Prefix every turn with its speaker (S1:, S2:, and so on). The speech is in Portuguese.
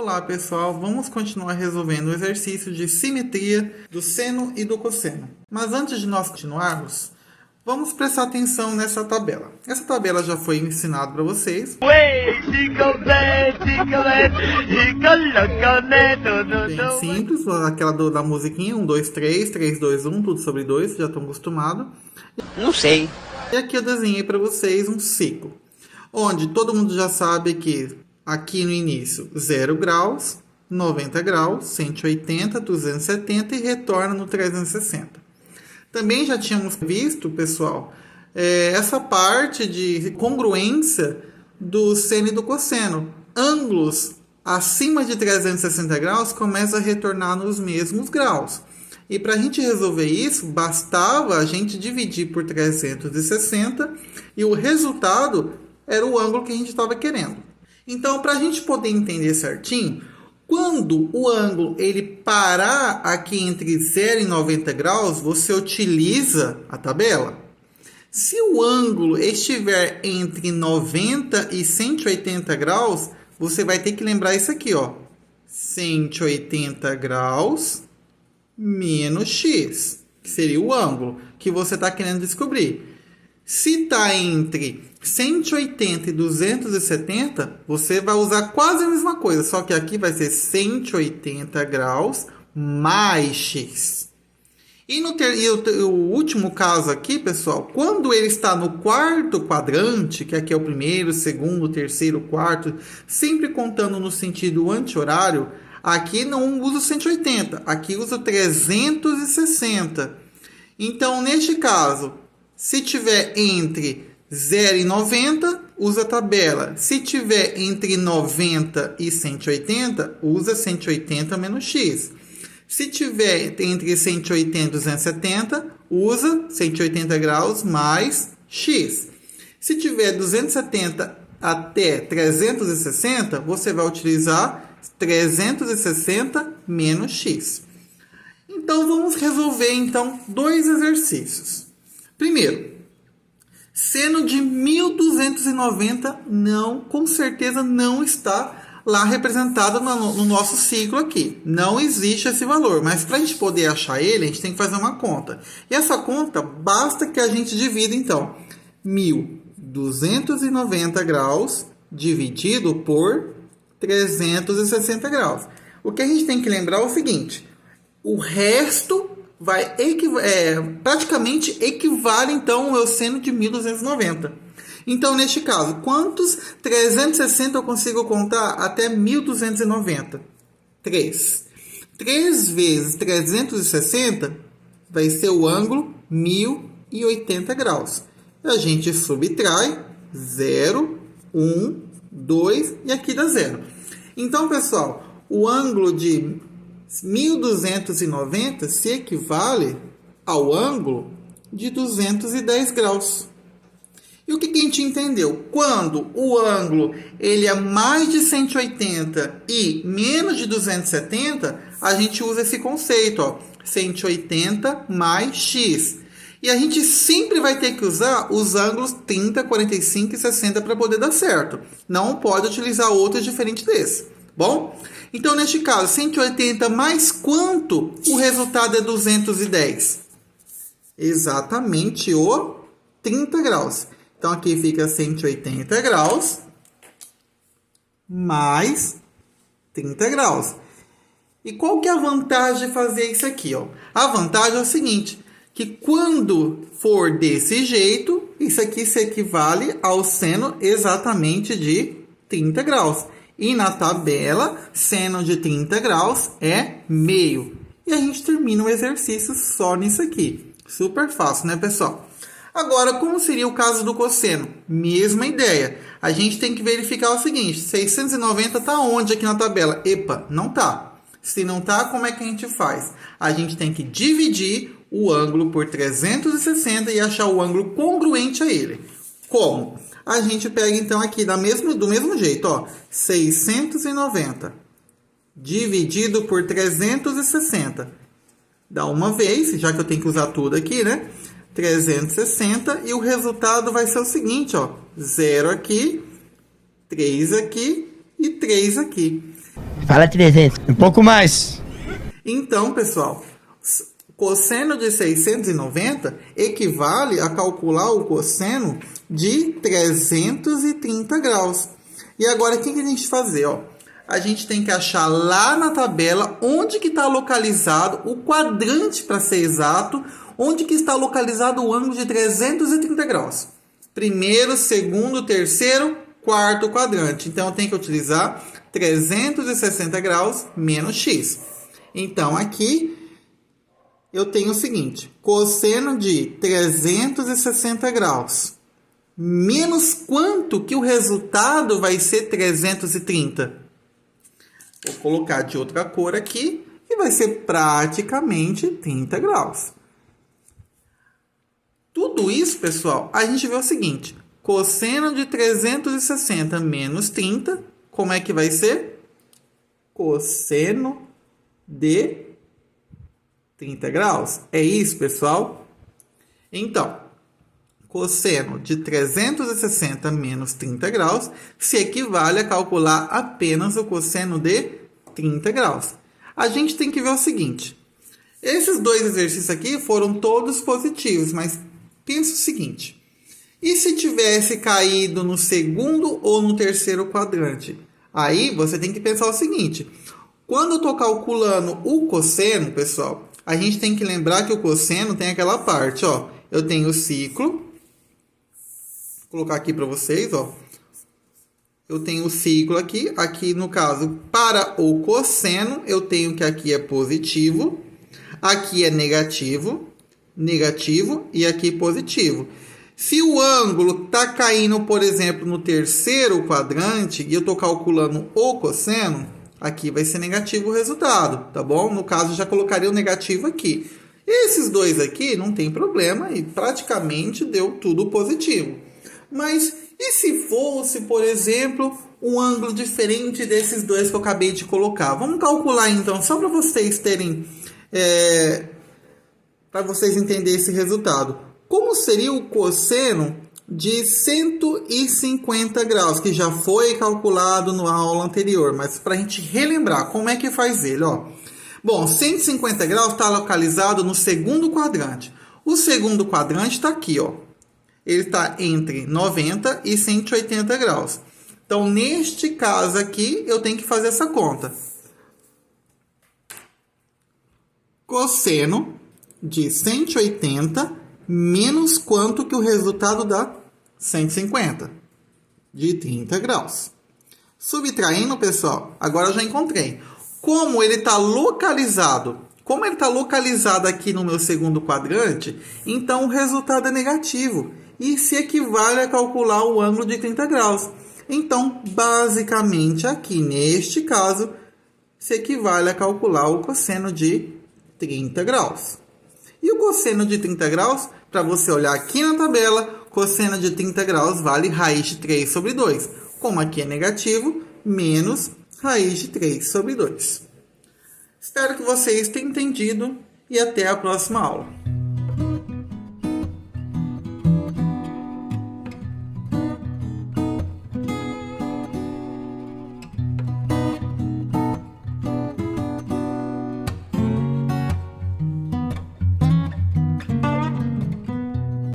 S1: Olá pessoal, vamos continuar resolvendo o exercício de simetria do seno e do cosseno. Mas antes de nós continuarmos, vamos prestar atenção nessa tabela. Essa tabela já foi ensinada para vocês. Bem simples, aquela da musiquinha, 1, 2, 3, 3, 2, 1, tudo sobre 2, já estão acostumados.
S2: Não sei.
S1: E aqui eu desenhei para vocês um ciclo, onde todo mundo já sabe que aqui no início 0 graus, 90 graus, 180, 270 e retorna no 360. Também já tínhamos visto, pessoal, essa parte de congruência do seno e do cosseno. Ângulos acima de 360 graus começam a retornar nos mesmos graus. E para a gente resolver isso, bastava a gente dividir por 360 e o resultado era o ângulo que a gente estava querendo. Então, para a gente poder entender certinho, quando o ângulo ele parar aqui entre 0 e 90 graus, você utiliza a tabela. Se o ângulo estiver entre 90 e 180 graus, você vai ter que lembrar isso aqui, ó. 180 graus menos x, que seria o ângulo que você está querendo descobrir. Se está entre 180 e 270, você vai usar quase a mesma coisa, só que aqui vai ser 180 graus mais x. E o último caso aqui, pessoal, quando ele está no quarto quadrante, que aqui é o primeiro, segundo, terceiro, quarto, sempre contando no sentido anti-horário, aqui não usa 180, aqui usa 360. Então, neste caso, se tiver entre 0 e 90, usa a tabela. Se tiver entre 90 e 180, usa 180 menos x. Se tiver entre 180 e 270, usa 180 graus mais x. Se tiver 270 até 360, você vai utilizar 360 menos x. Então, vamos resolver então dois exercícios. Primeiro, seno de 1290 com certeza não está lá representado no nosso ciclo aqui. Não existe esse valor, mas para a gente poder achar ele, a gente tem que fazer uma conta. E essa conta, basta que a gente divida então 1290 graus dividido por 360 graus. O que a gente tem que lembrar é o seguinte, o resto praticamente equivale então ao meu seno de 1290. Então, neste caso, quantos 360 eu consigo contar até 1290? 3. 3 vezes 360 vai ser o ângulo 1080 graus. A gente subtrai 0, 1, 2 e aqui dá 0. Então, pessoal, o ângulo de 1290 se equivale ao ângulo de 210 graus. E o que a gente entendeu? Quando o ângulo ele é mais de 180 e menos de 270, a gente usa esse conceito, ó, 180 mais x. E a gente sempre vai ter que usar os ângulos 30, 45 e 60 para poder dar certo. Não pode utilizar outros diferentes desse. Bom? Então, neste caso, 180 mais quanto? O resultado é 210. Exatamente o 30 graus. Então, aqui fica 180 graus mais 30 graus. E qual que é a vantagem de fazer isso aqui? Ó? A vantagem é o seguinte, que quando for desse jeito, isso aqui se equivale ao seno exatamente de 30 graus. E na tabela, seno de 30 graus é meio. E a gente termina o exercício só nisso aqui. Super fácil, né, pessoal? Agora, como seria o caso do cosseno? Mesma ideia. A gente tem que verificar o seguinte, 690 está onde aqui na tabela? Epa, não está. Se não está, como é que a gente faz? A gente tem que dividir o ângulo por 360 e achar o ângulo congruente a ele. Como? A gente pega então aqui do mesmo jeito, ó, 690 dividido por 360. Dá uma vez, já que eu tenho que usar tudo aqui, né? 360 e o resultado vai ser o seguinte, ó, 0 aqui, 3 aqui e 3 aqui.
S2: Fala 300. Um pouco mais.
S1: Então, pessoal, cosseno de 690 equivale a calcular o cosseno de 330 graus. E agora, o que a gente fazer? Ó? A gente tem que achar lá na tabela onde que está localizado o quadrante, para ser exato, onde que está localizado o ângulo de 330 graus. Primeiro, segundo, terceiro, quarto quadrante. Então, eu tenho que utilizar 360 graus menos x. Então, aqui eu tenho o seguinte, cosseno de 360 graus menos quanto que o resultado vai ser 330? Vou colocar de outra cor aqui e vai ser praticamente 30 graus. Tudo isso, pessoal, a gente vê o seguinte, cosseno de 360 menos 30, como é que vai ser? Cosseno de 30 graus. É isso, pessoal? Então, cosseno de 360 menos 30 graus se equivale a calcular apenas o cosseno de 30 graus. A gente tem que ver o seguinte. Esses dois exercícios aqui foram todos positivos, mas pensa o seguinte. E se tivesse caído no segundo ou no terceiro quadrante? Aí você tem que pensar o seguinte. Quando eu estou calculando o cosseno, pessoal, a gente tem que lembrar que o cosseno tem aquela parte, ó. Eu tenho o ciclo. Vou colocar aqui para vocês, ó. Eu tenho o ciclo aqui. Aqui, no caso, para o cosseno, eu tenho que aqui é positivo. Aqui é negativo. Negativo. E aqui positivo. Se o ângulo está caindo, por exemplo, no terceiro quadrante, e eu estou calculando o cosseno, aqui vai ser negativo o resultado, tá bom? No caso, já colocaria o negativo aqui. Esses dois aqui não tem problema e praticamente deu tudo positivo. Mas e se fosse, por exemplo, um ângulo diferente desses dois que eu acabei de colocar? Vamos calcular então, só para vocês terem, para vocês entenderem esse resultado. Como seria o cosseno de 150 graus, que já foi calculado na aula anterior, mas para a gente relembrar como é que faz ele, ó. Bom, 150 graus está localizado no segundo quadrante. O segundo quadrante está aqui, ó. Ele está entre 90 e 180 graus. Então, neste caso aqui, eu tenho que fazer essa conta. Cosseno de 180 menos quanto que o resultado dá? 150 de 30 graus. Subtraindo, pessoal, agora eu já encontrei. Como ele está localizado, aqui no meu segundo quadrante, então o resultado é negativo e se equivale a calcular o ângulo de 30 graus. Então, basicamente, aqui neste caso, se equivale a calcular o cosseno de 30 graus. E o cosseno de 30 graus, para você olhar aqui na tabela, cosseno de 30 graus vale raiz de 3 sobre 2. Como aqui é negativo, menos raiz de 3 sobre 2. Espero que vocês tenham entendido e até a próxima aula.